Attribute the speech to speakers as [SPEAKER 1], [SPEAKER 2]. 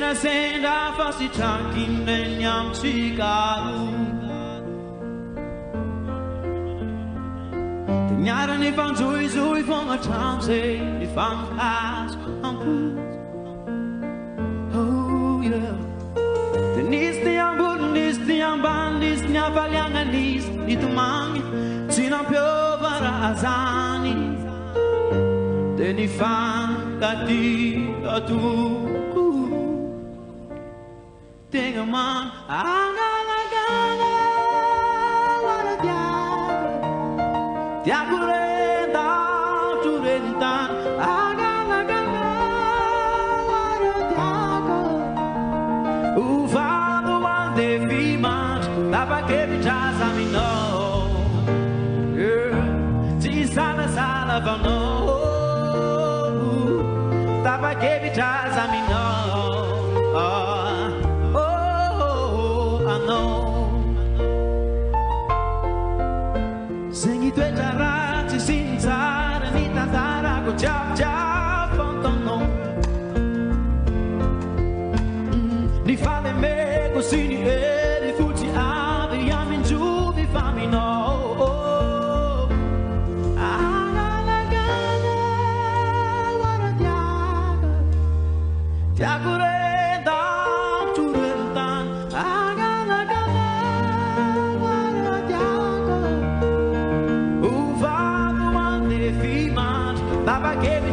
[SPEAKER 1] Sena senda fasi chankin nenyam chikaru. Nyara ni van zoi van het raam zee, ni van haas aan poes. Oh yeah. De nis die aan boeren, nis die aan baan, nis die aan valjangen, nis die te mangi, zien aan piovara azani. De ni van kati atu. Tenga man, Angalaka, what a Tiako renda, tu rendan, Angalaka, what a Tiako. Ufado one de fimat, tapa que bichas a mi no. Si sana sala va no, tapa que bichas a mi no. Zengi tue jarati sinzara ni tantara go jab jab fontono. Ni fale me go sini e li fuci ave yamin giù vi fammi no. Angalaka, wara tiago renda tu rendan. Angalaka, wara tiago. Uvado ande fimat, tava que me